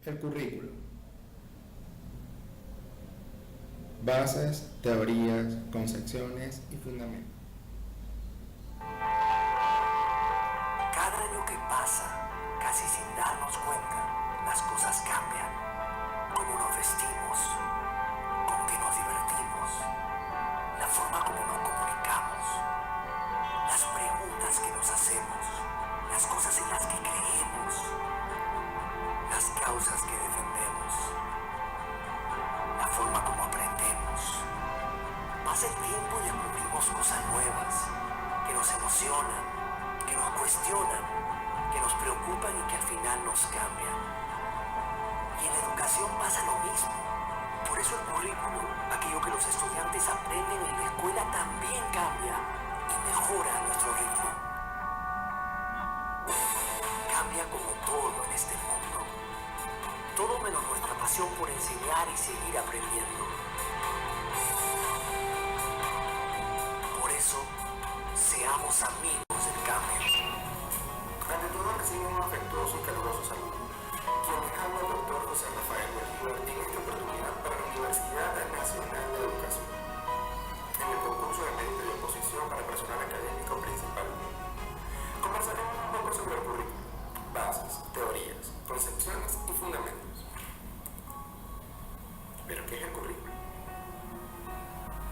El currículo. Bases, teorías, concepciones y fundamentos. Cada año que pasa, casi sin darnos cuenta, las cosas cambian. Cómo nos vestimos, con qué nos divertimos, la forma como nos comunicamos, las preguntas que nos hacemos, las cosas en las que creemos, las causas que defendemos, la forma como aprendemos. Pasa el tiempo y descubrimos cosas nuevas que nos emocionan, que nos cuestionan, que nos preocupan y que al final nos cambian. Y en la educación pasa lo mismo. Por eso el currículo, aquello que los estudiantes aprenden en la escuela, también cambia y mejora a nuestro ritmo. Cambia como todo en este mundo. Todo menos nuestra pasión por enseñar y seguir aprendiendo. Por eso, seamos amigos del cambio. Ante todo, reciben un afectuoso y caluroso saludo. Quien les habla el doctor José Rafael Bolívar en esta oportunidad para la Universidad Nacional de Educación, en el concurso de mérito y oposición para personal académico principal. Conversaremos un poco sobre el currículo, bases, teorías, concepciones y fundamentos. ¿Pero qué es el currículo?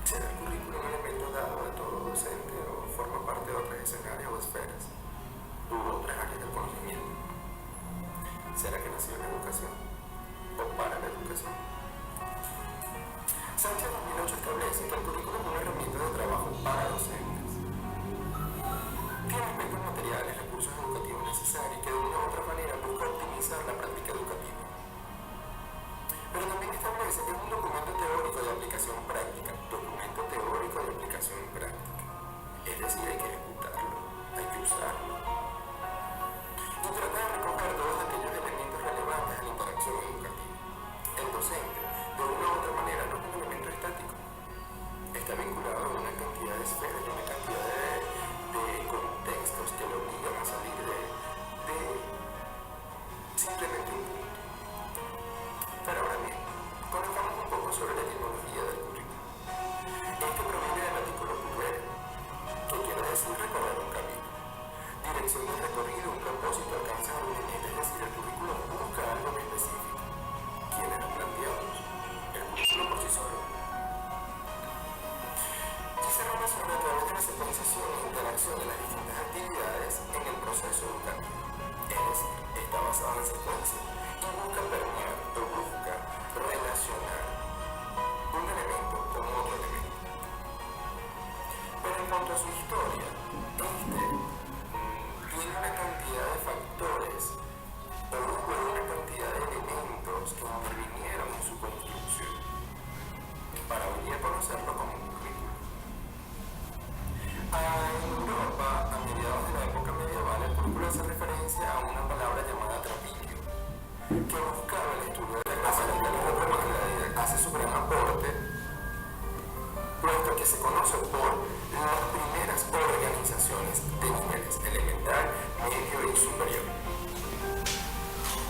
¿Será el currículo un elemento dado a todo docente o forma parte de otras escenarios o esferas u otras áreas del conocimiento? ¿Será que nació en la educación o para la educación? Sánchez 2008 establece que el currículo es una herramienta de trabajo para docentes. Tiene aspectos materiales, recursos educativos necesarios que de una u otra manera busca optimizar la práctica educativa. Pero también establece que es un documento teórico de aplicación práctica, es decir, hay que ejecutarlo, hay que usarlo. Y trata de recoger todos aquellos elementos relevantes a la interacción educativa. El docente, de una u otra manera, no es un elemento estático. Está vinculado a una cantidad de esferas y una cantidad de contextos que lo obligan a salir de simplemente un punto. Pero ahora bien, conozcamos un poco sobre la etimología del currículo. Este proviene del artículo currere, que quiere decir recorrer un camino. Dirección del recorrido, un propósito alcanzado, es decir, el currículo busca algo en específico. ¿Quiénes lo planteamos? El currículo por sí solo. Y se relaciona a través de la secuenciación e interacción de las distintas actividades en el proceso educativo. Es decir, está basado en la secuencia y busca permear o busca relacionar un elemento con otro elemento. Pero en cuanto a su historia, tiene una cantidad de factores o hubo una cantidad de elementos que intervinieron en su construcción para venir a conocerlo como un currículo. En Europa, a mediados de la época medieval, el currículo hace referencia a una palabra llamada trapiquio, que buscaba el estudio de la clase de la reforma, hace su gran aporte, puesto que se conoce por las primeras organizaciones de niveles elemental, medio y superior.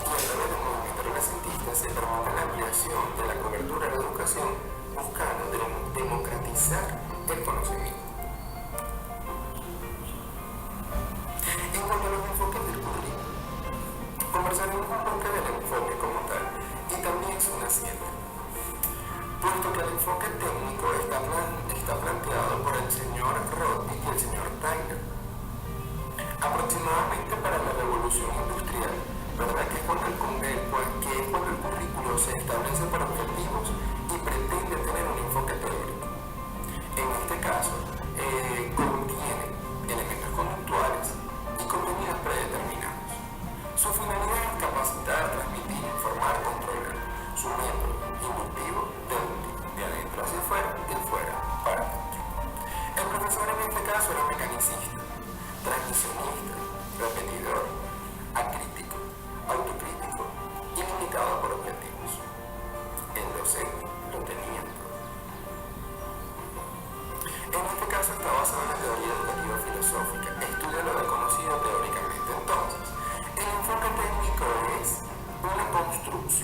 Y a través del movimiento renacentista se permite la ampliación de la cobertura de la educación buscando democratizar el conocimiento. En cuanto a los enfoques del currículo, conversaremos un poco del enfoque como tal y también su naciente, puesto que el enfoque técnico está planteado por el señor Rothbard y el señor Tyler. Aproximadamente para la revolución industrial, ¿verdad? Que es cuando el currículo se establece por objetivos y pretende tener un enfoque teórico. En este caso, contiene elementos conductuales y contenidos predeterminados. Su finalidad es capacitar, transmitir, informar, controlar. Su método inductivo, deductivo, de adentro hacia afuera y de fuera para adentro. El profesor en este caso era mecanicista, transmisionista, repetidor, acrítico, autocrítico y limitado por objetivos. El docente lo tenía todo. En este caso está basado en la teoría educativa filosófica, estudia lo desconocido teóricamente. Entonces, el enfoque técnico es una construcción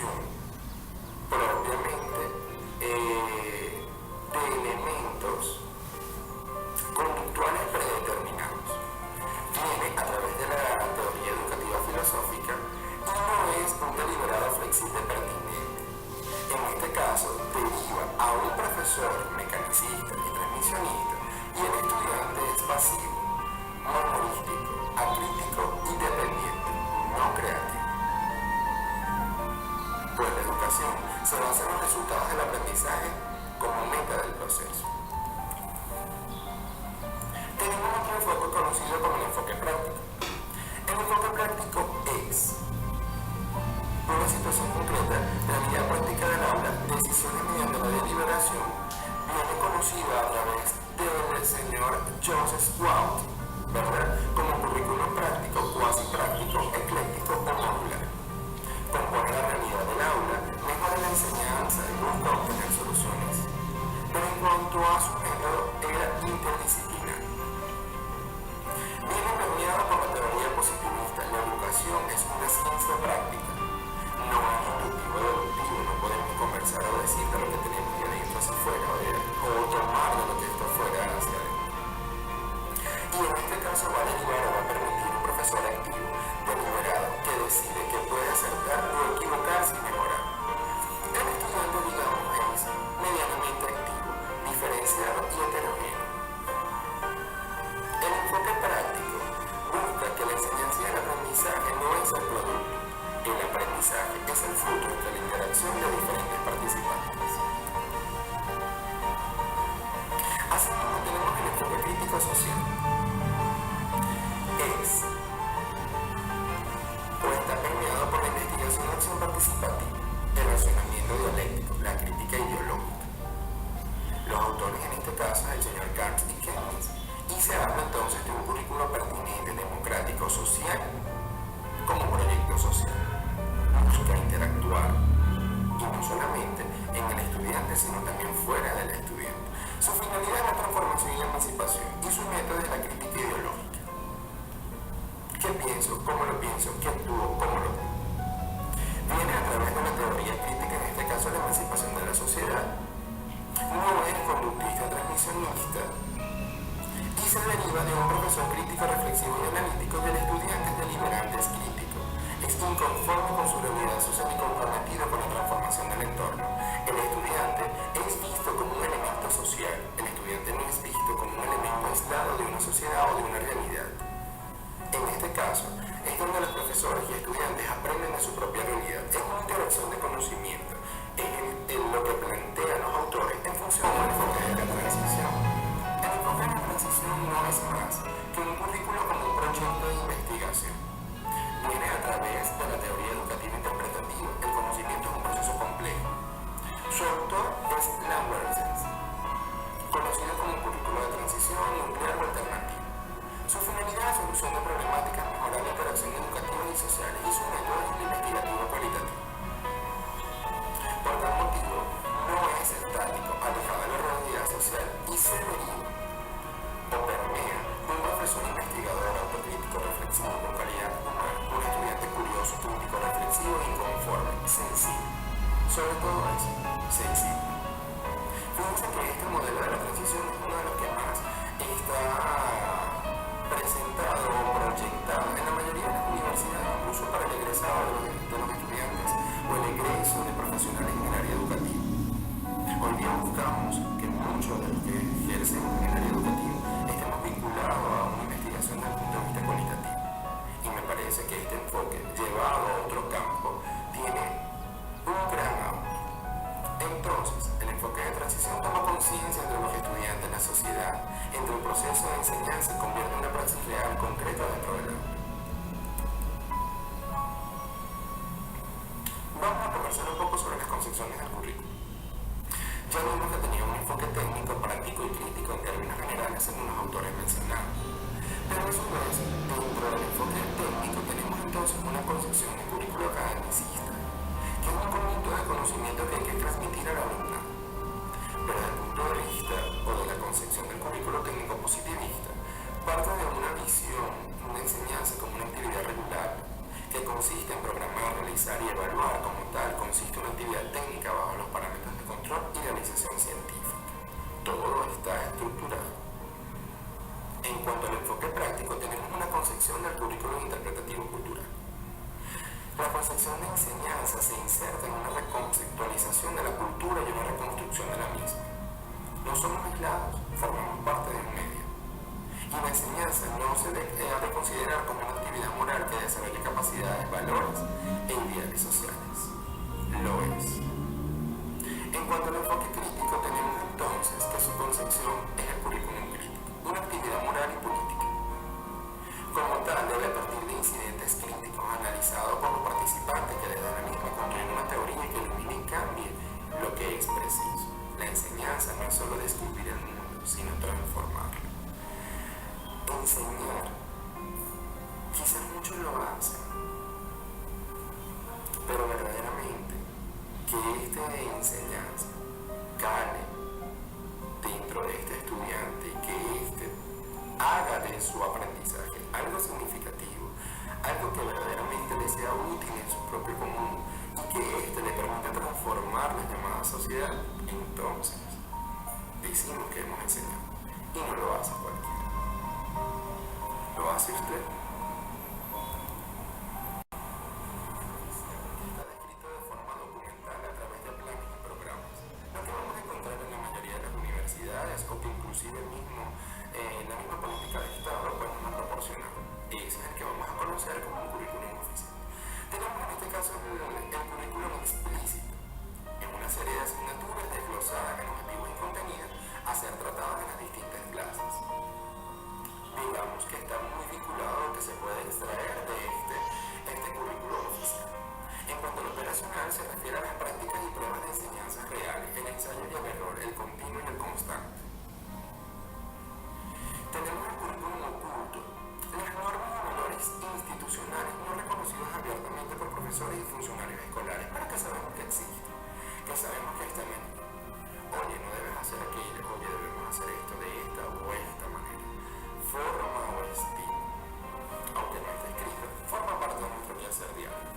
participación de diferentes participantes. Asimismo, tenemos el enfoque crítico social. Está permeado por la investigación y acción participativa, el razonamiento dialéctico, la crítica ideológica. Los autores en este caso es el señor Carnes y Keynes, y se habla entonces de un currículo pertinente, democrático, social, como proyecto social. Busca interactuar, y no solamente en el estudiante, sino también fuera del estudiante. Su finalidad es la transformación y la emancipación, y su método es la crítica ideológica. ¿Qué pienso? ¿Cómo lo pienso? ¿Qué actúo? ¿Cómo lo actúo? Viene a través de la teoría crítica, en este caso la emancipación de la sociedad. No es conductista, transmisionista, y se deriva de un profesor crítico, reflexivo y analítico del estudiante deliberante es crítico. Es inconforme con su realidad social y comprometido con la transformación del entorno. El estudiante es visto como un elemento social. El estudiante no es visto como un elemento aislado de una sociedad o de una realidad. En este caso, es donde los profesores y estudiantes aprenden de su propia realidad. Es una interacción de conocimiento. Es lo que plantean los autores en función del enfoque de la transición. El enfoque de la transición no es más que un currículo como un proyecto de investigación. Viene a través de la teoría educativa interpretativa. El conocimiento es un proceso complejo. Su autor es Lambertsen, conocido como un currículo de transición nuclear o alternativo. Su finalidad es la solución de problemáticas, mejorar la interacción educativa y social, y su método es el investigativo cualitativo. Por tal motivo, no es estático, alejado de la realidad social, y se deriva o permea un profesor investigador, autocrítico, reflexivo, con calidad humana, un estudiante curioso, crítico, reflexivo, inconforme, sensible. Sobre todo eso, sensible. Fíjense que este modelo de la transición es uno de los que más está presentado o proyectado en la mayoría de las universidades, incluso para el egresado de los estudiantes o el egreso de profesionales en el área educativa. Hoy día buscamos que muchos de los que ejercen en el área educativa estemos vinculados a una investigación desde el punto de vista cualitativo. Y me parece que este enfoque, llevado a otro campo, tiene un gran auge. Entonces, el enfoque de transición toma conciencia entre los estudiantes, la sociedad, entre el proceso de enseñanza y convierte en una praxis real, concreta dentro del aula. Vamos a conversar un poco sobre las concepciones del currículo. Ya vimos que tenía un enfoque técnico, práctico y crítico en términos generales, según los autores mencionados. Pero a su vez, dentro del enfoque técnico tenemos entonces una concepción de currículo academicista, que es un conjunto de conocimiento que hay que transmitir al alumnado. Pero desde el punto de vista o de la concepción del currículo técnico positivista, parte de una visión de enseñanza como una actividad regular, que consiste en programar, realizar y evaluar como tal, consiste en una actividad técnica bajo los parámetros de control y realización científica. Todo está estructurado. En cuanto al enfoque práctico, tenemos una concepción del currículo interpretativo cultural. La concepción de enseñanza se inserta en una reconceptualización de la cultura y una reconstrucción de la misma. No somos aislados, formamos parte de un medio. Y la enseñanza no se ha de considerar como una actividad moral que desarrolle capacidades, valores e ideales sociales. Lo es. En cuanto al enfoque crítico, tenemos entonces que su concepción es el currículum crítico, una actividad moral y política. Como tal, debe partir de incidentes críticos analizados por los participantes que le dan a la misma construir una teoría que ilumine y cambie lo que es preciso. La enseñanza no es solo descubrir el mundo, sino transformarlo. Enseñar, quizás muchos lo hacen, pero verdaderamente que esta enseñanza cale dentro de este estudiante y que éste haga de su aprendizaje algo significativo, algo que verdaderamente le sea útil en su propio común y que éste le permita transformar la llamada sociedad, entonces decimos que hemos enseñado y no lo hace cualquiera. ¿Lo hace usted? Está descrito de forma documental a través de planes y programas. Lo que vamos a encontrar en la mayoría de las universidades o que inclusive mismo en la misma política de Estado pues nos proporcionan. Ese es el que vamos a conocer como un currículum oficial. Tenemos en este caso el currículum explícito. institucionales no reconocidos abiertamente por profesores y funcionarios escolares, pero que sabemos que existen, que sabemos que está en el libro. Oye, no debes hacer aquello, oye, debemos hacer esto de esta o esta manera. Forma o estilo, aunque no esté escrito, forma parte de nuestro quehacer diario.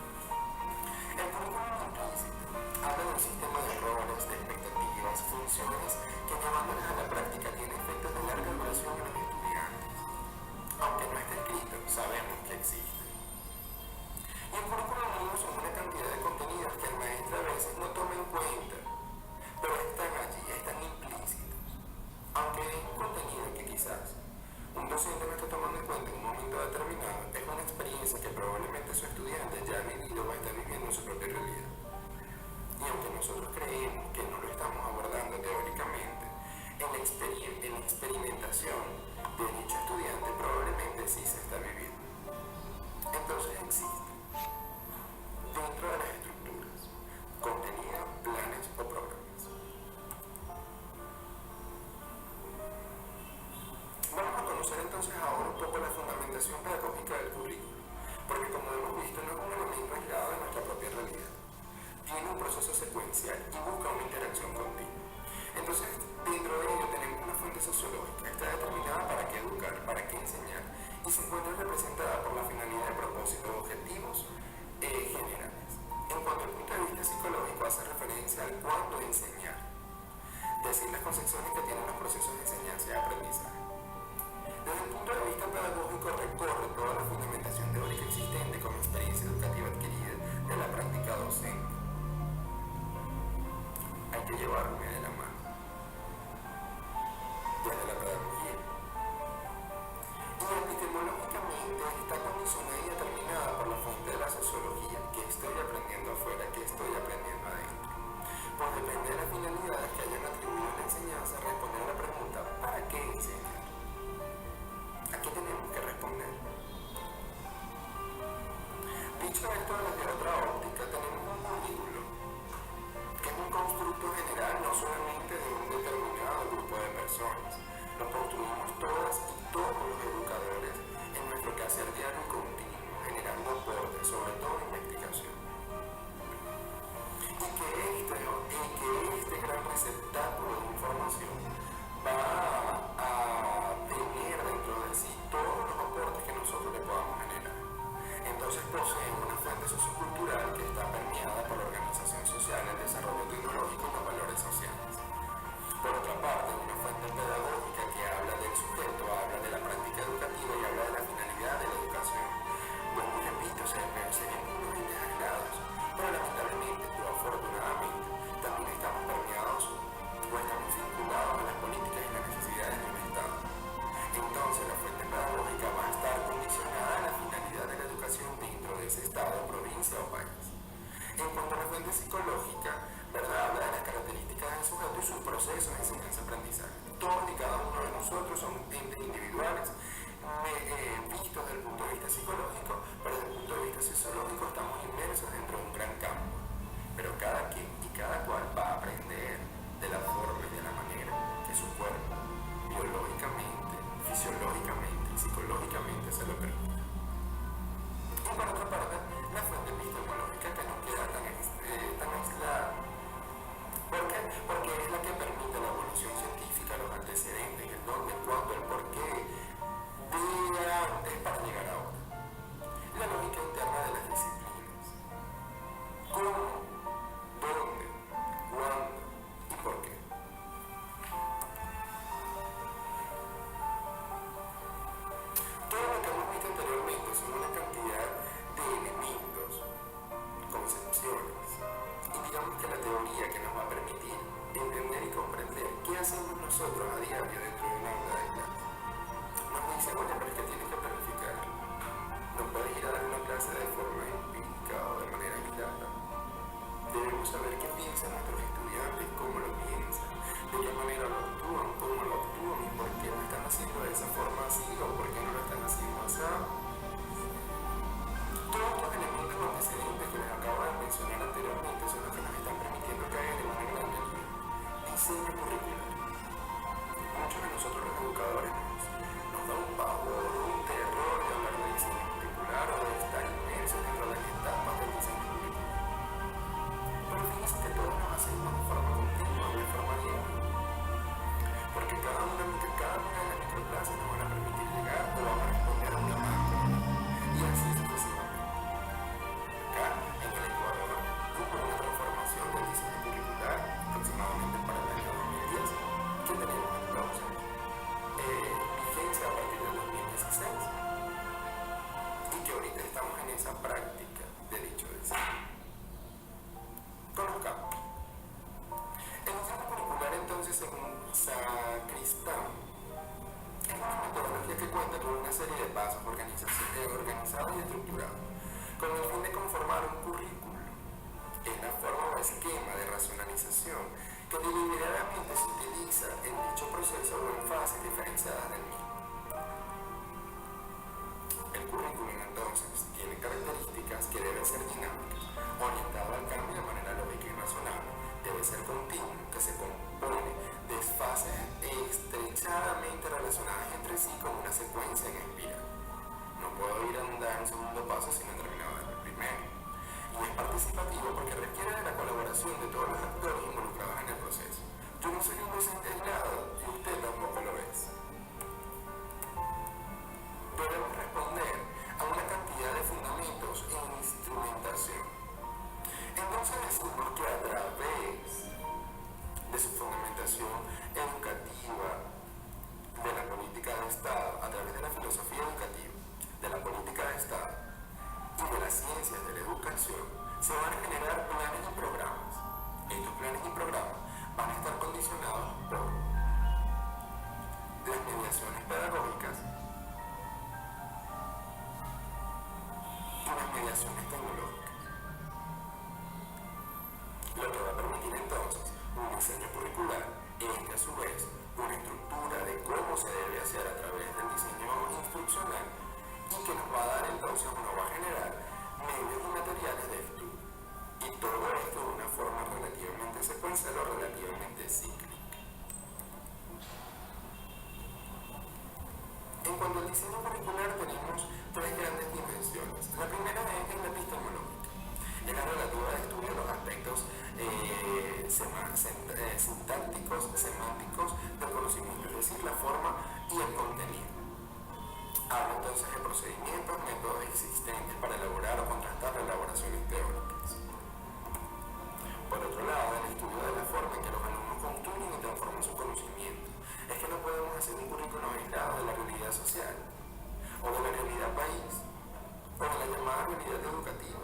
El currículum implícito habla de un sistema de roles, de expectativas, funciones que llevándolas a la práctica tiene efectos de larga duración en los estudiantes. Aunque no esté escrito, sabemos que existe. Y el currículum mismo son una cantidad de contenidos que el maestro a veces no toma en cuenta, pero están allí, están implícitos. Aunque es un contenido que quizás un docente no está tomando en cuenta en un momento determinado, es una experiencia que probablemente su estudiante ya ha vivido o está viviendo en su propia realidad. Y aunque nosotros creemos que no lo estamos abordando teóricamente, en la experimentación de dicho estudiante probablemente sí se está viviendo. Entonces existe, dentro de las estructuras, contenido, planes o programas. Vamos a conocer entonces ahora un poco la fundamentación pedagógica del currículo, porque como hemos visto no es un elemento aislado de nuestra propia realidad. Tiene un proceso secuencial y busca una interacción continua. Entonces, dentro de ello tenemos una fuente sociológica, está determinada para qué educar, para qué enseñar, y se encuentra representada por la finalidad de propósitos objetivos generales. En cuanto al punto de vista psicológico, hace referencia al cuándo enseñar, es decir, las concepciones que tienen los procesos de enseñanza y aprendizaje. Desde el punto de vista pedagógico, recorre toda la fundamentación teórica existente como experiencia educativa adquirida de la práctica docente. Hay que llevarme de la mano desde la pedagogía. Y epistemológicamente está condicionada y determinada por la fuente de la sociología, que estoy aprendiendo afuera, que estoy aprendiendo adentro. Pues depende de las finalidades que hayan atribuido a la enseñanza, responder a la pregunta ¿para qué enseñar? ¿A qué tenemos que responder? Dicho esto, desde otra óptica tenemos un currículo, que es un constructo general no solamente de un determinado grupo de personas. Lo construimos todas y todos los educadores en nuestro quehacer diario y continuo, generando aportes, sobre todo investigación. Y que este gran receptáculo de información va a tener dentro de sí todos los aportes que nosotros le podamos generar. Entonces posee una fuente sociocultural que está permeada por la organización social, el desarrollo tecnológico y los valores sociales. Por otra parte, una fuente pedagógica que habla del sujeto, habla de la práctica educativa y habla de la finalidad de la educación. Bueno, repito, serían unos entes aislados, pero lamentablemente o afortunadamente también estamos permeados o estamos vinculados a las políticas y las necesidades de un Estado. Entonces, la fuente pedagógica va a estar condicionada a la finalidad de la educación dentro de ese Estado, provincia o país. En cuanto a la fuente psicológica, ¿verdad? Habla de las características del sujeto y sus procesos de enseñanza-aprendizaje. Todos y cada uno de nosotros somos entes individuales, vistos desde el punto de vista psicológico, pero desde el punto de vista sociológico estamos inmersos dentro de un gran campo. Pero cada quien y cada cual va a aprender de la forma y de la manera que su cuerpo, biológicamente, fisiológicamente y psicológicamente se lo permite. Y por otra parte, la fuente epistemológica que no queda tan aislada. ¿Por qué? Porque es la que permite la evolución científica, los antecedentes, el dónde, el cuándo, el por qué, de antes para llegar ahora. práctica de dicho diseño. Conozcamos. El diseño curricular, entonces, según Sacristán, es una metodología que cuenta con una serie de pasos organizados y estructurados, con el fin de conformar un currículo. Es la forma o esquema de racionalización que deliberadamente se utiliza en dicho proceso o en fases diferenciadas del mismo. El currículum, entonces, tiene características que deben ser dinámicas, orientado al cambio de manera lógica y razonable. Debe ser continuo, que se compone de fases estrechadamente relacionadas entre sí con una secuencia en espiral. No puedo ir a dar un segundo paso si no he terminado el primero. Y es participativo porque requiere de la colaboración de todos los actores involucrados en el proceso. Yo no soy un docente aislado y usted tampoco lo es. Debemos responder a una cantidad de fundamentos en instrumentación. Entonces decimos que a través de su fundamentación educativa, de la política de Estado, a través de la filosofía educativa, de la política de Estado y de las ciencias de la educación, se van a generar planes y programas. Estos planes y programas van a estar condicionados por las mediaciones pedagógicas y las mediaciones tecnológicas. Lo que va a permitir entonces un diseño curricular es que a su vez una estructura de cómo se debe hacer a través del diseño instruccional y que nos va a dar entonces o nos va a generar medios y materiales de estudio. Y todo esto de una forma relativamente secuencial o relativamente cíclica. En cuanto al diseño curricular tenemos tres grandes dimensiones. La primera de ellas es la epistemológica. Es la relativa al estudio de los aspectos sintácticos, semánticos del conocimiento, es decir, la forma y el contenido. Habla entonces de procedimientos, métodos existentes para elaborar o contrastar elaboraciones teóricas. Por otro lado, el estudio de la forma en que los alumnos construyen y transforman su conocimiento. Es que no podemos hacer un currículum aislado de la realidad social, o de la realidad país, o de la llamada realidad educativa.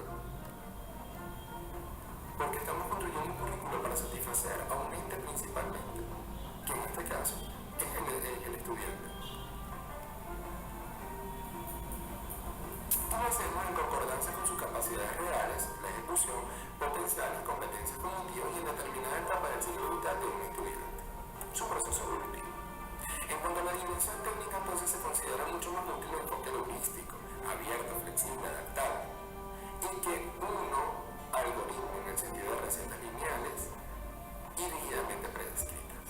Porque estamos construyendo un currículo para satisfacer a un ente principalmente, que en este caso es el estudiante. Y lo hacemos en concordancia con sus capacidades reales, la ejecución, potenciales, competencias cognitivas y en determinada etapa del ciclo vital de un estudiante, su proceso evolutivo. En cuanto a la dimensión técnica, entonces se considera mucho más útil el enfoque logístico, abierto, flexible, adaptable, y que uno algoritmo en el sentido de recetas lineales y rígidamente predescritas.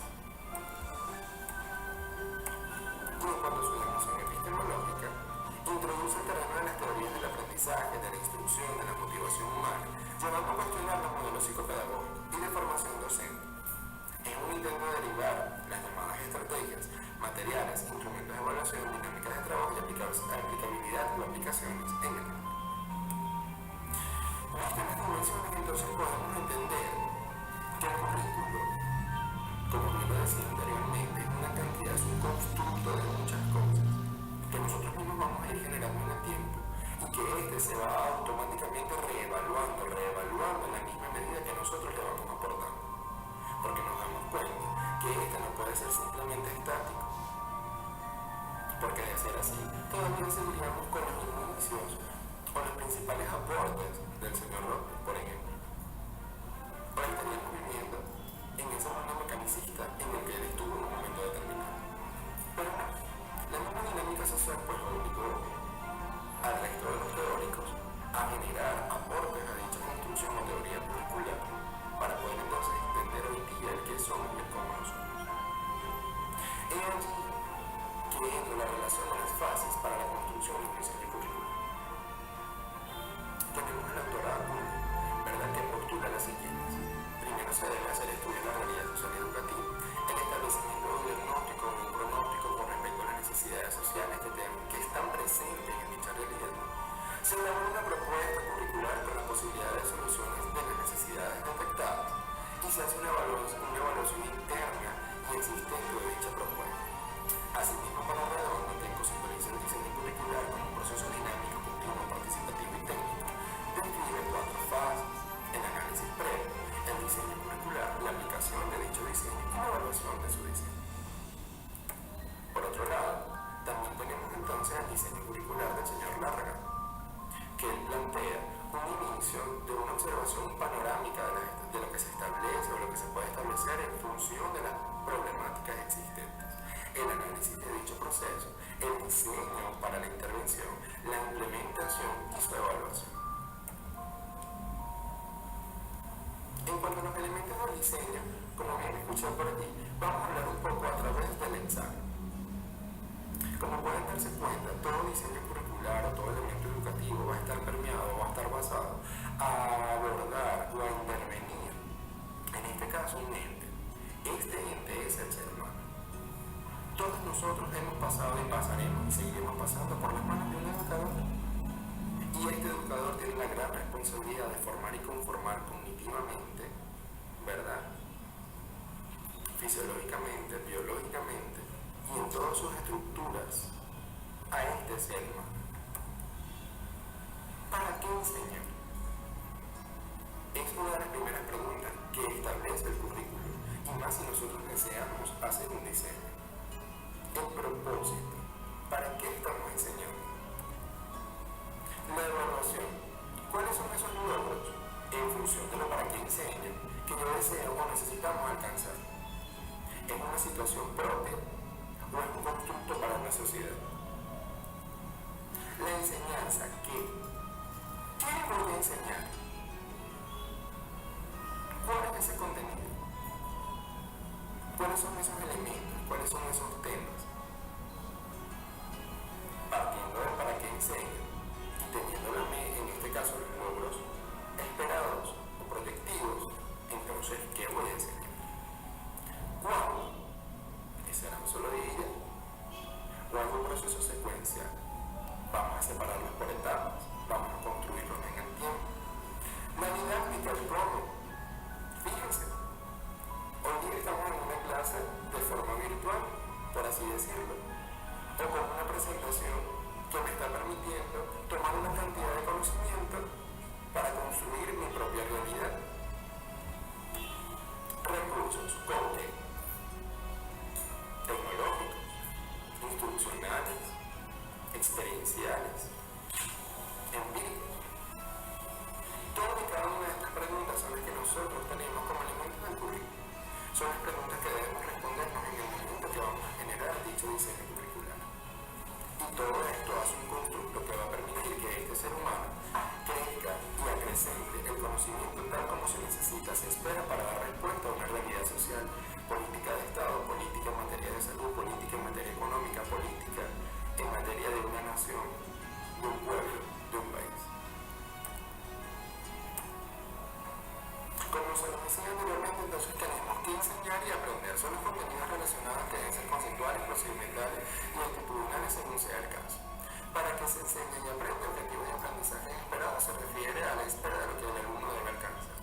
Y en cuanto a su dimensión epistemológica, introduce el terreno de las teorías del aprendizaje, de la instrucción, de la motivación humana, llevando a cuestionar los modelos psicopedagógicos y de formación docente. Es un intento de derivar las llamadas estrategias, materiales, instrumentos de evaluación, dinámicas de trabajo y aplicabilidad o aplicaciones en el campo. Con estas dimensiones entonces podemos entender que el currículo, como bien lo decía anteriormente, es una cantidad, es un constructo de muchas cosas que nosotros mismos vamos a ir generando en el tiempo y que este se va automáticamente reevaluando en la misma medida que nosotros le vamos aportando, porque nos damos cuenta que este no puede ser simplemente estático, porque de ser así todavía seguiríamos con los inicios o los principales aportes del señor López, por ejemplo. Hoy estaríamos viviendo en esa zona mecanicista en el que él estuvo en un momento determinado. Pero no, la misma dinámica social pues obligó al resto de los teóricos a generar aportes a dicha construcción o teoría curricular para poder entonces entender hoy día el qué somos y el cómo no somos. Es allí que entra la relación de las fases para la construcción de un diseño curricular. Tenemos el doctorado, ¿verdad?, que postula las siguientes. Primero se debe hacer estudio de la realidad social y educativa, el establecimiento de un diagnóstico o un pronóstico con respecto a las necesidades sociales que están presentes en dicha realidad. Se elabora una propuesta curricular con la posibilidad de soluciones de las necesidades detectadas y se hace una evaluación interna y existente de dicha propuesta. Asimismo, para Redondo, que conceptualiza el diseño curricular como un proceso dinámico, continuo, participativo y técnico, evaluación panorámica de lo que se establece o lo que se puede establecer en función de las problemáticas existentes, el análisis de dicho proceso, el diseño para la intervención, la implementación y su evaluación. En cuanto a los elementos del diseño, como bien escuché por aquí, vamos a hablar un poco a través del ensayo. Como pueden darse cuenta, todo diseño curricular o todo elemento educativo va a estar permeado, va a estar basado a abordar o a intervenir, en este caso, un ente. Este ente es el ser humano. Todos nosotros hemos pasado y pasaremos y seguiremos pasando por las manos de un educador. Y este educador tiene la gran responsabilidad de formar y conformar cognitivamente, ¿verdad? Fisiológicamente, biológicamente y en todas sus estructuras a este ser humano. ¿Para qué enseñar? Es una de las primeras preguntas que establece el currículo, y más si nosotros deseamos hacer un diseño. El propósito. ¿Para qué estamos enseñando? La evaluación. ¿Cuáles son esos logros en función de lo para qué enseño que yo deseo o necesitamos alcanzar? ¿Es una situación propia o es un constructo para una sociedad? La enseñanza, ¿qué? ¿Qué voy a enseñar? ¿Cuál es ese contenido? ¿Cuáles son esos elementos? ¿Cuáles son esos temas? Partiendo de para qué enseño y teniendo en este caso los logros esperados o proyectivos, entonces, ¿qué voy a enseñar? ¿Cuándo? ¿Que será un solo día? ¿O algún proceso secuencial? Vamos a separarlos por etapas, vamos a construirlos en el tiempo. La dinámica, el cómo. Fíjense, hoy día estamos en una clase de forma virtual, por así decirlo, o con una presentación que me está permitiendo tomar una cantidad de conocimiento para construir mi propia realidad. Recursos, ¿con qué? Tecnológicos, instruccionales, experienciales, empíricos. Todas y cada una de estas preguntas son las que nosotros tenemos como elementos del currículo. Son las preguntas que debemos respondernos en el momento que vamos a generar dicho diseño curricular. Y todo esto hace un constructo que va a permitir que este ser humano crezca y acrecente el conocimiento tal como se necesita, se espera para dar respuesta a una realidad social, política de Estado, política en materia de salud, política en materia económica, política en materia de una nación, de un pueblo, de un país. Como se nos decía anteriormente, entonces tenemos que enseñar y aprender. Son los contenidos relacionados que deben ser conceptuales, procedimentales y actitudinales según sea el caso. Para que se enseñe y aprenda, objetivos de aprendizaje esperado se refiere a la espera de lo que el alumno debe alcanzar.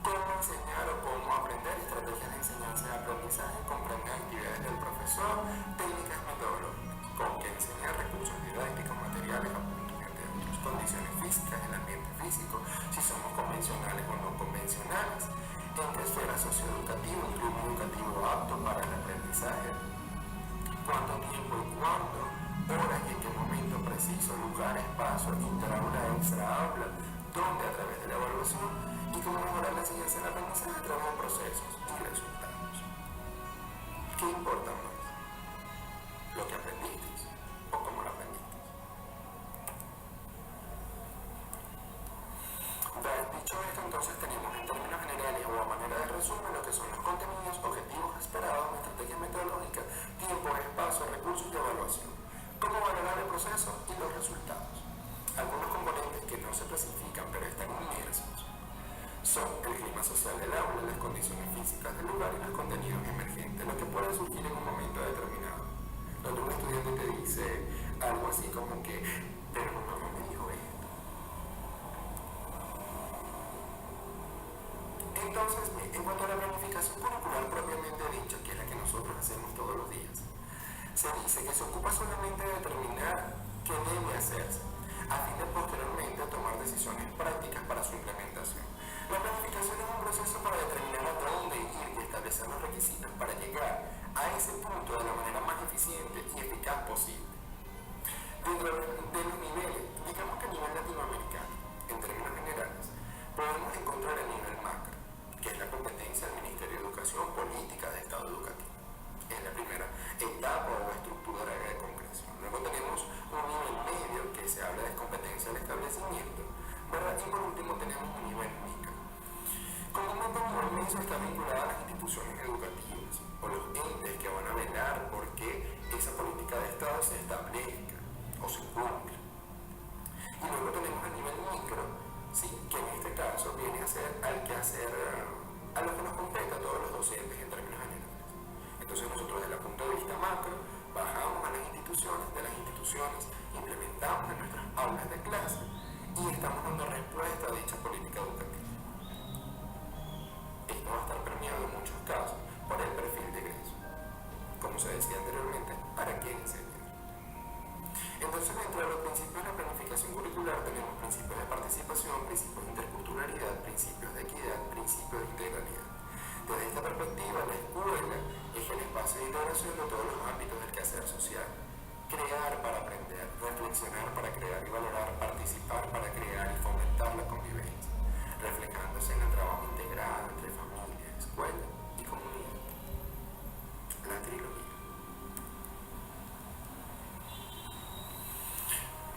Cómo enseñar o cómo aprender, estrategias de enseñanza y aprendizaje, comprenden actividades del profesor, técnicas metodológicas, con que enseñar recursos didácticos, materiales, apuntes, entre otros, condiciones físicas, el ambiente físico, si somos convencionales o no convencionales, en qué esfera socioeducativa, un clima educativo apto para el aprendizaje, cuánto tiempo y cuándo, horas y en qué momento preciso, lugar, espacio, interaula, extraaula, dónde a través de la evaluación y cómo mejorar la enseñanza y el aprendizaje a través de procesos y resultados. ¿Qué importa más? ¿Lo que aprendiste o cómo lo aprendiste? Dicho esto, entonces tenemos en términos generales o a manera de resumen lo que son los contenidos, objetivos esperados, estrategias metodológicas, tiempo, espacio, recursos y evaluación. Cómo valorar el proceso y los resultados. Algunos componentes que no se especifican pero están inmersos son el clima social del aula, las condiciones físicas del lugar y los contenidos emergentes, lo que puede surgir en un momento determinado. Donde un estudiante te dice algo así como que, pero no me dijo esto. Entonces, en cuanto a la planificación curricular propiamente dicha, que es la que nosotros hacemos todos los días, se dice que se ocupa solamente de determinar qué debe hacerse, a fin de posteriormente tomar decisiones prácticas para su implementación. La planificación es un proceso para determinar a dónde ir y establecer los requisitos para llegar a ese punto de la manera más eficiente y eficaz posible. Dentro de los niveles, digamos que a nivel latinoamericano, en términos generales, podemos encontrar se está vinculada a las instituciones educativas o los entes que van a velar por que esa política de Estado se establezca o se cumpla. Y luego tenemos a nivel micro, ¿sí?, que en este caso viene a ser al quehacer a lo que nos compete a todos los docentes en términos generales. Entonces nosotros desde el punto de vista macro bajamos a las instituciones, de las instituciones implementamos en nuestras aulas de clase y estamos dando respuesta a dicha política educativa. Esto va a estar premiado en muchos casos por el perfil de egreso, como se decía anteriormente, para quien enseña. Entonces, dentro de los principios de la planificación curricular tenemos principios de participación, principios de interculturalidad, principios de equidad, principios de integralidad. Desde esta perspectiva, la escuela es el espacio de integración de todos los ámbitos del quehacer social. Crear para aprender, reflexionar para crear y valorar, participar para crear y fomentar la convivencia, reflejándose en el trabajo integrado entre familia, escuela y comunidad. La trilogía.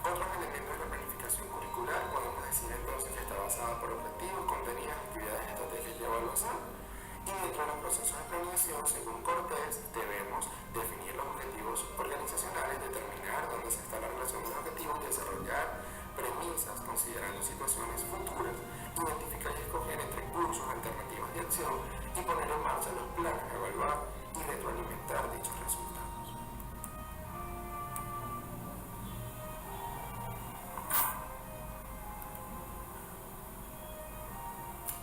Otros elementos de la planificación curricular podemos decir entonces que está basada por objetivos, contenidos, actividades, estrategias y evaluación. Y dentro de los procesos de planeación, según Cortés, debemos definir los objetivos organizacionales, determinar dónde se está la relación de los objetivos y desarrollar premisas considerando situaciones futuras, identificar y escoger entre cursos, alternativas de acción y poner en marcha los planes, evaluar y retroalimentar dichos resultados.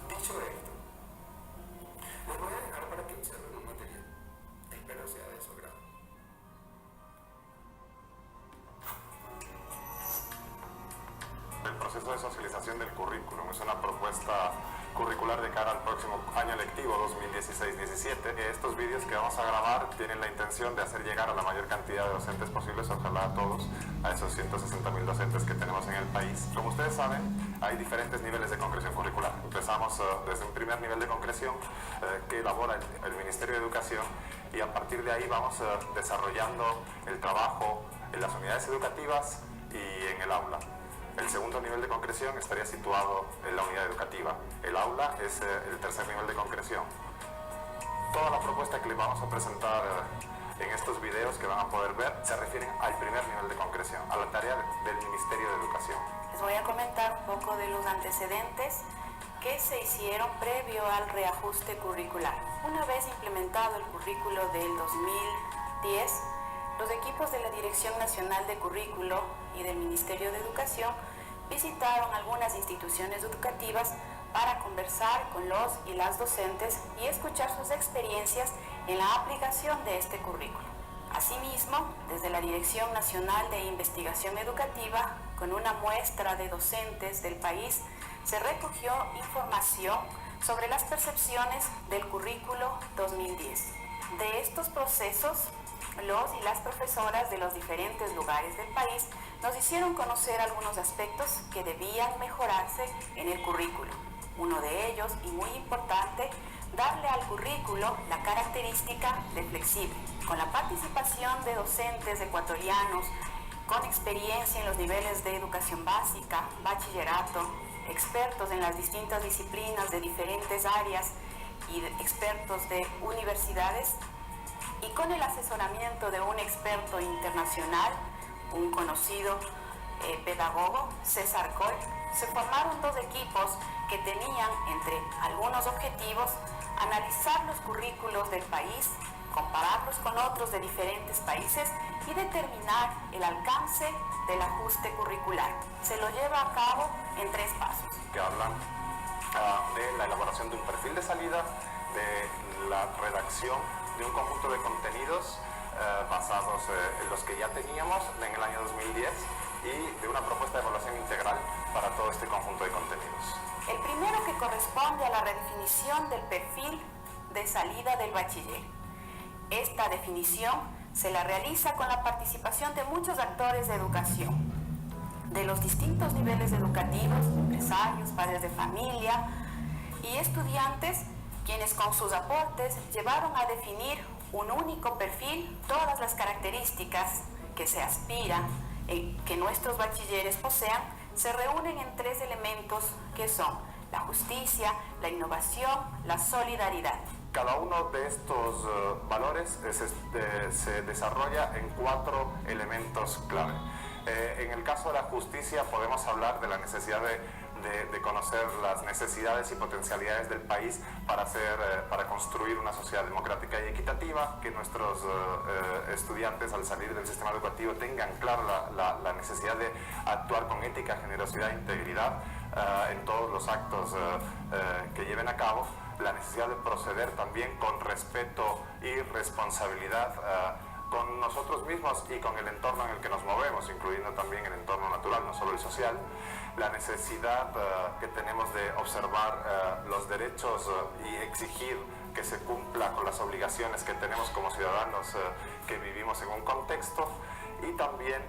Dicho esto, les voy a dejar para que observen un material. Espero sea de su agrado. El proceso de socialización del currículum es una propuesta curricular de cara al próximo año lectivo 2016-17. Estos vídeos que vamos a grabar tienen la intención de hacer llegar a la mayor cantidad de docentes posibles, ojalá a todos, a esos 160.000 docentes que tenemos en el país. Como ustedes saben, hay diferentes niveles de concreción curricular. Empezamos desde un primer nivel de concreción que elabora el Ministerio de Educación y a partir de ahí vamos desarrollando el trabajo en las unidades educativas y en el aula. El segundo nivel de concreción estaría situado en la unidad educativa. El aula es el tercer nivel de concreción. Toda la propuesta que les vamos a presentar en estos videos que van a poder ver se refieren al primer nivel de concreción, a la tarea del Ministerio de Educación. Les voy a comentar un poco de los antecedentes que se hicieron previo al reajuste curricular. Una vez implementado el currículo del 2010, los equipos de la Dirección Nacional de Currículo y del Ministerio de Educación visitaron algunas instituciones educativas para conversar con los y las docentes y escuchar sus experiencias en la aplicación de este currículo. Asimismo, desde la Dirección Nacional de Investigación Educativa, con una muestra de docentes del país, se recogió información sobre las percepciones del currículo 2010. De estos procesos, los y las profesoras de los diferentes lugares del país nos hicieron conocer algunos aspectos que debían mejorarse en el currículo. Uno de ellos, y muy importante, darle al currículo la característica de flexible, con la participación de docentes ecuatorianos con experiencia en los niveles de educación básica, bachillerato, expertos en las distintas disciplinas de diferentes áreas y expertos de universidades, y con el asesoramiento de un experto internacional, un conocido pedagogo, César Coll, se formaron dos equipos que tenían, entre algunos objetivos, analizar los currículos del país, compararlos con otros de diferentes países y determinar el alcance del ajuste curricular. Se lo lleva a cabo en 3 pasos. Que hablan de la elaboración de un perfil de salida, de la redacción de un conjunto de contenidos basados en los que ya teníamos en el año 2010 y de una propuesta de evaluación integral para todo este conjunto de contenidos. El primero, que corresponde a la redefinición del perfil de salida del bachiller. Esta definición se la realiza con la participación de muchos actores de educación, de los distintos niveles educativos, empresarios, padres de familia y estudiantes, quienes con sus aportes llevaron a definir un único perfil, todas las características que se aspira que nuestros bachilleres posean, se reúnen en 3 elementos que son la justicia, la innovación, la solidaridad. Cada uno de estos valores se desarrolla en 4 elementos clave. En el caso de la justicia podemos hablar de la necesidad de conocer las necesidades y potencialidades del país para construir una sociedad democrática y equitativa, que nuestros estudiantes al salir del sistema educativo tengan claro la necesidad de actuar con ética, generosidad e integridad en todos los actos que lleven a cabo, la necesidad de proceder también con respeto y responsabilidad con nosotros mismos y con el entorno en el que nos movemos, incluyendo también el entorno natural, no solo el social, la necesidad que tenemos de observar los derechos y exigir que se cumpla con las obligaciones que tenemos como ciudadanos que vivimos en un contexto, y también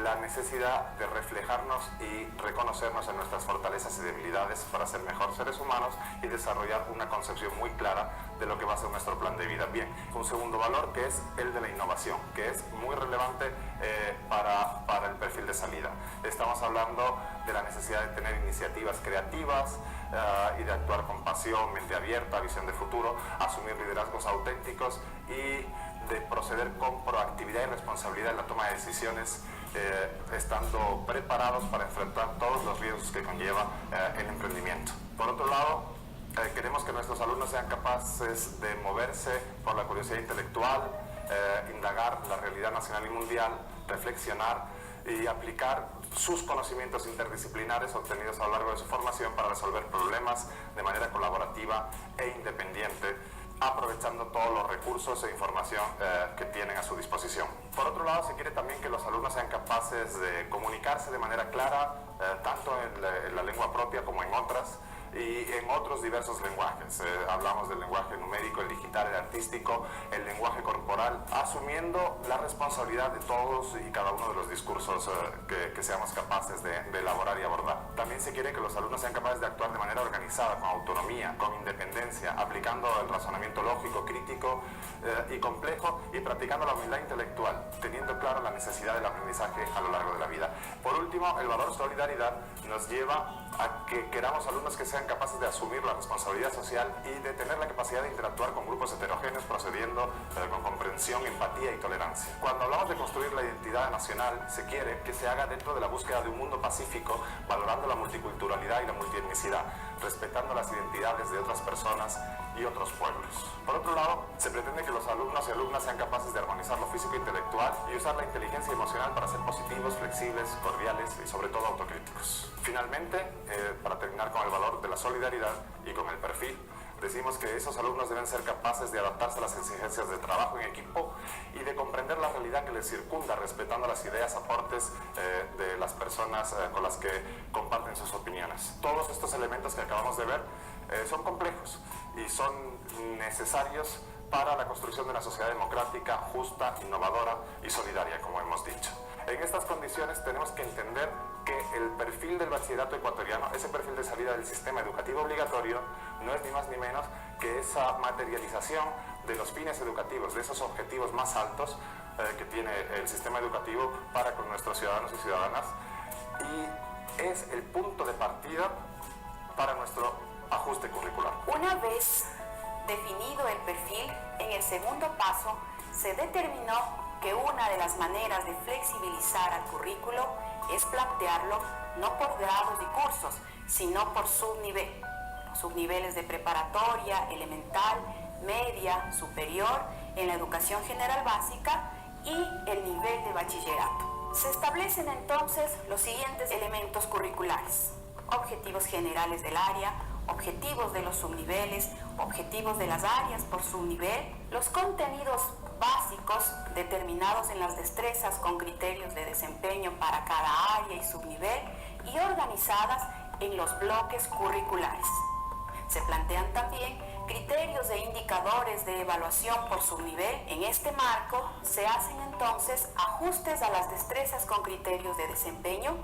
la necesidad de reflejarnos y reconocernos en nuestras fortalezas y debilidades para ser mejor seres humanos y desarrollar una concepción muy clara de lo que va a ser nuestro plan de vida. Bien, un segundo valor que es el de la innovación, que es muy relevante para el perfil de salida. Estamos hablando de la necesidad de tener iniciativas creativas y de actuar con pasión, mente abierta, visión de futuro, asumir liderazgos auténticos y de proceder con proactividad y responsabilidad en la toma de decisiones, estando preparados para enfrentar todos los riesgos que conlleva el emprendimiento. Por otro lado, queremos que nuestros alumnos sean capaces de moverse por la curiosidad intelectual, indagar la realidad nacional y mundial, reflexionar y aplicar sus conocimientos interdisciplinares obtenidos a lo largo de su formación para resolver problemas de manera colaborativa e independiente, aprovechando todos los recursos e información que tienen a su disposición. Por otro lado, se quiere también que los alumnos sean capaces de comunicarse de manera clara, tanto en la lengua propia como en otras, y en otros diversos lenguajes. Hablamos del lenguaje numérico, el digital, el artístico, el lenguaje corporal, asumiendo la responsabilidad de todos y cada uno de los discursos que seamos capaces de elaborar y abordar. También se quiere que los alumnos sean capaces de actuar de manera organizada, con autonomía, con independencia, aplicando el razonamiento lógico, crítico y complejo, y practicando la humildad intelectual, teniendo claro la necesidad del aprendizaje a lo largo de la vida. Por último, el valor solidaridad nos lleva a que queramos alumnos que sean capaces de asumir la responsabilidad social y de tener la capacidad de interactuar con grupos heterogéneos, procediendo con comprensión, empatía y tolerancia. Cuando hablamos de construir la identidad nacional, se quiere que se haga dentro de la búsqueda de un mundo pacífico, valorando la multiculturalidad y la multietnicidad, respetando las identidades de otras personas y otros pueblos. Por otro lado, se pretende que los alumnos y alumnas sean capaces de armonizar lo físico e intelectual y usar la inteligencia emocional para ser positivos, flexibles, cordiales y sobre todo autocríticos. Finalmente, para terminar con el valor de la solidaridad y con el perfil, decimos que esos alumnos deben ser capaces de adaptarse a las exigencias de trabajo en equipo y de comprender la realidad que les circunda, respetando las ideas, aportes de las personas con las que comparten sus opiniones. Todos estos elementos que acabamos de ver son complejos y son necesarios para la construcción de una sociedad democrática, justa, innovadora y solidaria, como hemos dicho. En estas condiciones tenemos que entender que el perfil del bachillerato ecuatoriano, ese perfil de salida del sistema educativo obligatorio, no es ni más ni menos que esa materialización de los fines educativos, de esos objetivos más altos que tiene el sistema educativo para con nuestros ciudadanos y ciudadanas, y es el punto de partida para nuestro ajuste curricular. Una vez definido el perfil, en el segundo paso se determinó que una de las maneras de flexibilizar al currículo es plantearlo no por grados y cursos, sino por subnivel. Los subniveles de preparatoria, elemental, media, superior, en la educación general básica y el nivel de bachillerato. Se establecen entonces los siguientes elementos curriculares: objetivos generales del área, objetivos de los subniveles, objetivos de las áreas por subnivel, los contenidos básicos determinados en las destrezas con criterios de desempeño para cada área y subnivel y organizadas en los bloques curriculares. Se plantean también criterios e indicadores de evaluación por subnivel. En este marco se hacen entonces ajustes a las destrezas con criterios de desempeño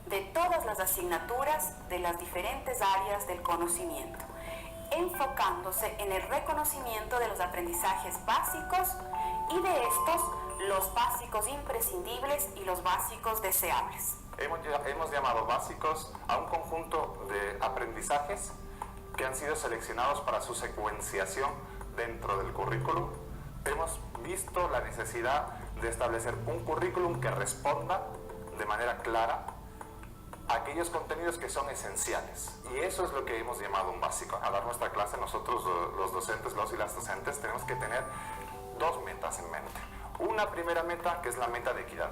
de todas las asignaturas de las diferentes áreas del conocimiento, enfocándose en el reconocimiento de los aprendizajes básicos y de estos los básicos imprescindibles y los básicos deseables. Hemos llamado básicos a un conjunto de aprendizajes que han sido seleccionados para su secuenciación dentro del currículum. Hemos visto la necesidad de establecer un currículum que responda de manera clara a aquellos contenidos que son esenciales. Y eso es lo que hemos llamado un básico. A dar nuestra clase, nosotros los docentes, los y las docentes, tenemos que tener dos metas en mente. Una primera meta, que es la meta de equidad.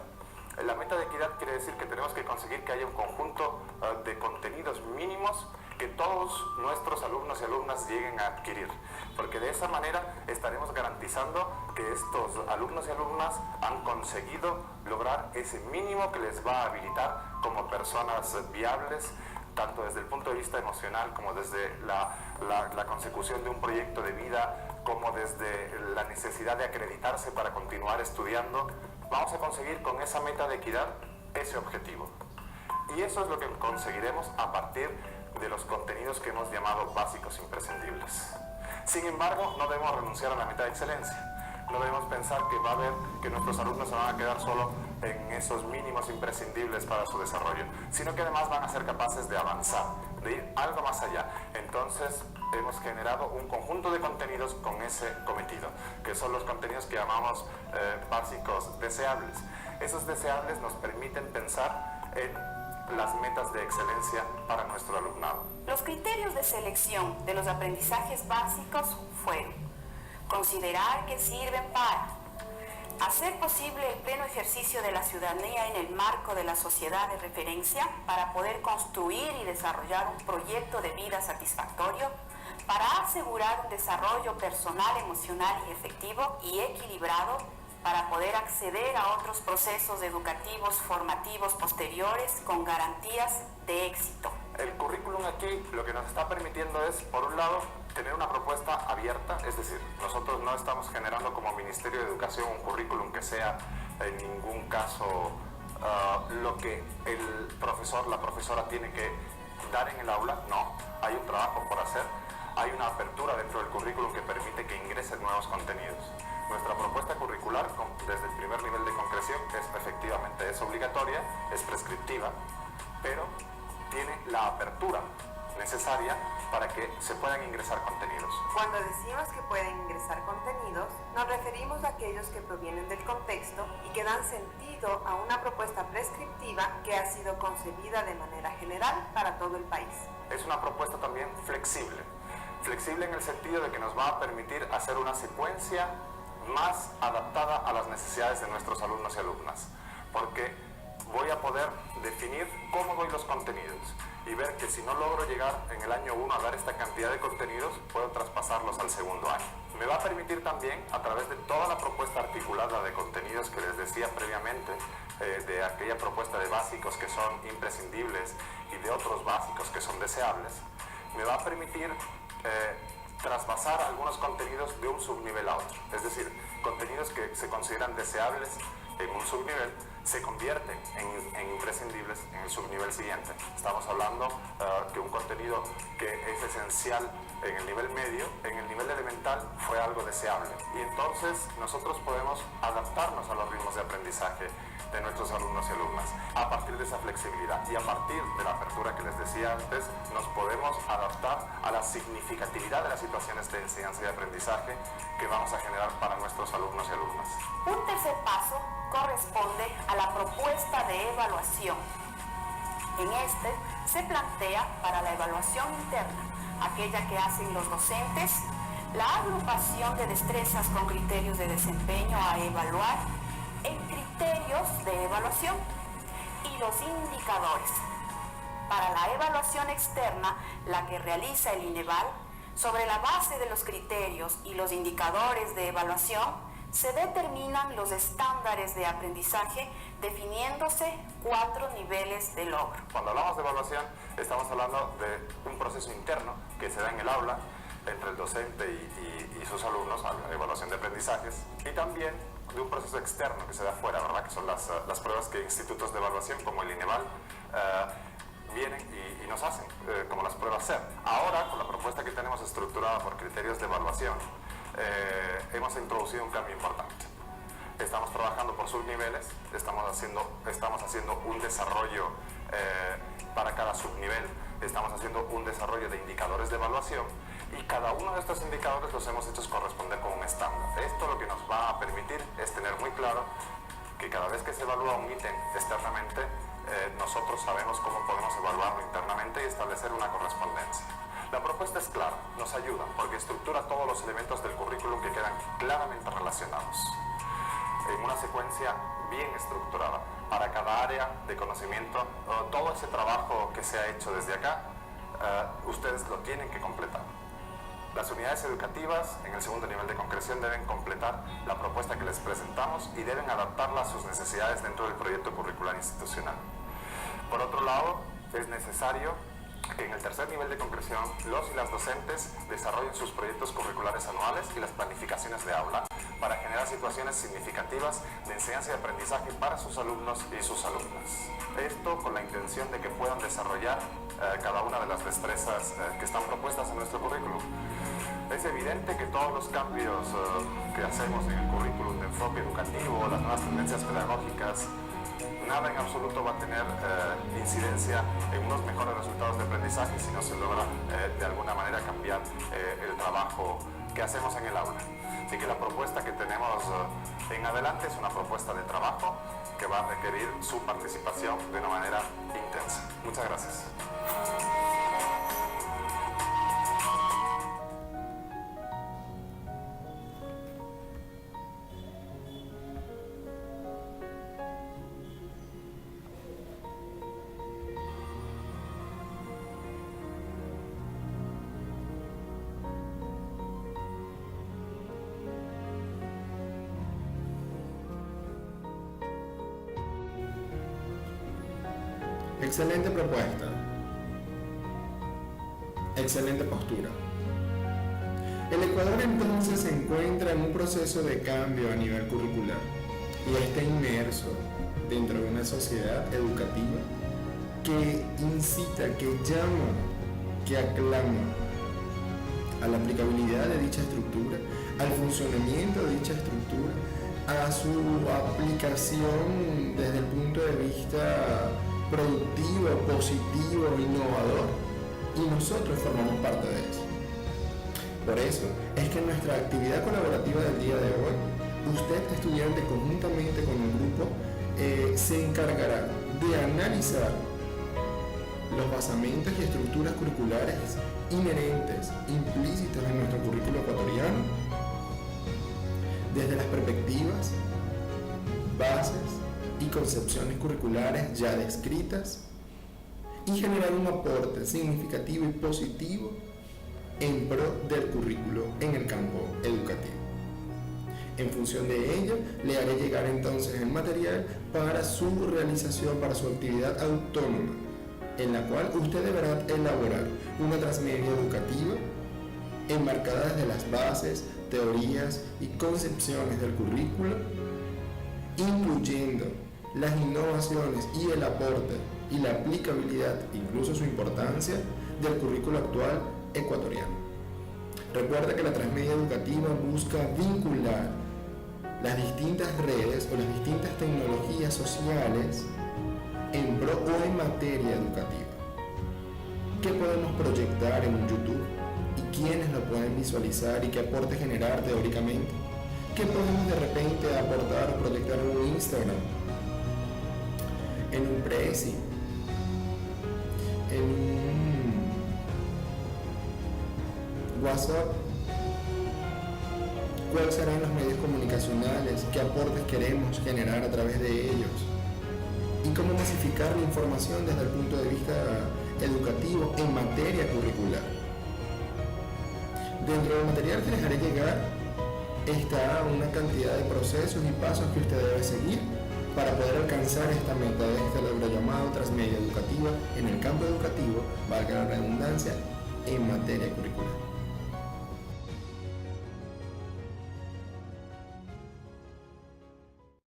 La meta de equidad quiere decir que tenemos que conseguir que haya un conjunto de contenidos mínimos que todos nuestros alumnos y alumnas lleguen a adquirir, porque de esa manera estaremos garantizando que estos alumnos y alumnas han conseguido lograr ese mínimo que les va a habilitar como personas viables, tanto desde el punto de vista emocional como desde la consecución de un proyecto de vida, como desde la necesidad de acreditarse para continuar estudiando. Vamos a conseguir con esa meta de equidad ese objetivo. Y eso es lo que conseguiremos a partir de los contenidos que hemos llamado básicos imprescindibles. Sin embargo, no debemos renunciar a la meta de excelencia. No debemos pensar que nuestros alumnos se van a quedar solo en esos mínimos imprescindibles para su desarrollo, sino que además van a ser capaces de avanzar, de ir algo más allá. Entonces, hemos generado un conjunto de contenidos con ese cometido, que son los contenidos que llamamos básicos deseables. Esos deseables nos permiten pensar en las metas de excelencia para nuestro alumnado. Los criterios de selección de los aprendizajes básicos fueron: considerar que sirven para hacer posible el pleno ejercicio de la ciudadanía en el marco de la sociedad de referencia para poder construir y desarrollar un proyecto de vida satisfactorio, para asegurar un desarrollo personal, emocional y efectivo y equilibrado, para poder acceder a otros procesos educativos formativos posteriores con garantías de éxito. El currículum aquí lo que nos está permitiendo es, por un lado, tener una propuesta abierta, es decir, nosotros no estamos generando como Ministerio de Educación un currículum que sea en ningún caso lo que el profesor, la profesora tiene que dar en el aula. No, hay un trabajo por hacer, hay una apertura dentro del currículum que permite que ingresen nuevos contenidos. Nuestra propuesta curricular, desde el primer nivel de concreción, efectivamente es obligatoria, es prescriptiva, pero tiene la apertura necesaria para que se puedan ingresar contenidos. Cuando decimos que pueden ingresar contenidos, nos referimos a aquellos que provienen del contexto y que dan sentido a una propuesta prescriptiva que ha sido concebida de manera general para todo el país. Es una propuesta también flexible. Flexible en el sentido de que nos va a permitir hacer una secuencia más adaptada a las necesidades de nuestros alumnos y alumnas, porque voy a poder definir cómo doy los contenidos y ver que si no logro llegar en el año 1 a dar esta cantidad de contenidos, puedo traspasarlos al segundo año. Me va a permitir también, a través de toda la propuesta articulada de contenidos que les decía previamente, de aquella propuesta de básicos que son imprescindibles y de otros básicos que son deseables, me va a permitir traspasar algunos contenidos de un subnivel a otro. Es decir, contenidos que se consideran deseables en un subnivel se convierten en imprescindibles en el subnivel siguiente. Estamos hablando que un contenido que es esencial en el nivel medio, en el nivel elemental fue algo deseable. Y entonces nosotros podemos adaptarnos a los ritmos de aprendizaje de nuestros alumnos y alumnas a partir de esa flexibilidad, y a partir de la apertura que les decía antes, nos podemos adaptar a la significatividad de las situaciones de enseñanza y aprendizaje que vamos a generar para nuestros alumnos y alumnas. Un tercer paso corresponde a la propuesta de evaluación. En este se plantea para la evaluación interna, aquella que hacen los docentes, la agrupación de destrezas con criterios de desempeño a evaluar en criterios de evaluación y los indicadores. Para la evaluación externa, la que realiza el INEVAL, sobre la base de los criterios y los indicadores de evaluación, se determinan los estándares de aprendizaje, definiéndose 4 niveles de logro. Cuando hablamos de evaluación, estamos hablando de un proceso interno que se da en el aula entre el docente y sus alumnos, la evaluación de aprendizajes, y también de un proceso externo que se da afuera, ¿verdad? Que son las pruebas que institutos de evaluación como el INEVAL vienen y nos hacen, como las pruebas SER. Ahora, con la propuesta que tenemos estructurada por criterios de evaluación, hemos introducido un cambio importante. Estamos trabajando por subniveles, estamos haciendo un desarrollo para cada subnivel, estamos haciendo un desarrollo de indicadores de evaluación y cada uno de estos indicadores los hemos hecho corresponder con un estándar. Esto lo que nos va a permitir es tener muy claro que cada vez que se evalúa un ítem externamente, nosotros sabemos cómo podemos evaluarlo internamente y establecer una correspondencia. La propuesta es clara, nos ayuda porque estructura todos los elementos del currículum que quedan claramente relacionados en una secuencia bien estructurada para cada área de conocimiento. Todo ese trabajo que se ha hecho desde acá, ustedes lo tienen que completar. Las unidades educativas en el segundo nivel de concreción deben completar la propuesta que les presentamos y deben adaptarla a sus necesidades dentro del proyecto curricular institucional. Por otro lado, es necesario que en el tercer nivel de concreción los y las docentes desarrollen sus proyectos curriculares anuales y las planificaciones de aula para generar situaciones significativas de enseñanza y aprendizaje para sus alumnos y sus alumnas. Esto con la intención de que puedan desarrollar cada una de las destrezas que están propuestas en nuestro currículum. Es evidente que todos los cambios que hacemos en el currículum de enfoque educativo, las nuevas tendencias pedagógicas, nada en absoluto va a tener incidencia en unos mejores resultados de aprendizaje si no se logra de alguna manera cambiar el trabajo que hacemos en el aula. Así que la propuesta que tenemos en adelante es una propuesta de trabajo que va a requerir su participación de una manera intensa. Muchas gracias. Excelente propuesta. Excelente postura. El Ecuador entonces se encuentra en un proceso de cambio a nivel curricular y está inmerso dentro de una sociedad educativa que incita, que llama, que aclama a la aplicabilidad de dicha estructura, al funcionamiento de dicha estructura, a su aplicación desde el punto de vista productivo, positivo, innovador, y nosotros formamos parte de eso. Por eso es que en nuestra actividad colaborativa del día de hoy, usted, estudiante, conjuntamente con un grupo, se encargará de analizar los basamentos y estructuras curriculares inherentes, implícitas en nuestro currículo ecuatoriano, desde las perspectivas, bases y concepciones curriculares ya descritas, y generar un aporte significativo y positivo en pro del currículo en el campo educativo. En función de ello, le haré llegar entonces el material para su realización, para su actividad autónoma, en la cual usted deberá elaborar una transmedia educativa enmarcada desde las bases, teorías y concepciones del currículo, incluyendo las innovaciones y el aporte y la aplicabilidad, incluso su importancia, del currículo actual ecuatoriano. Recuerda que la transmedia educativa busca vincular las distintas redes o las distintas tecnologías sociales en pro o en materia educativa. ¿Qué podemos proyectar en un YouTube? ¿Y quiénes lo pueden visualizar y qué aporte generar teóricamente? ¿Qué podemos de repente aportar o proyectar en un Instagram? En un Prezi, en un WhatsApp. ¿Cuáles serán los medios comunicacionales? ¿Qué aportes queremos generar a través de ellos? ¿Y cómo masificar la información desde el punto de vista educativo en materia curricular? Dentro del material que les haré llegar está una cantidad de procesos y pasos que usted debe seguir para poder alcanzar esta meta de este logro llamado transmedia educativa en el campo educativo, valga la redundancia, en materia curricular.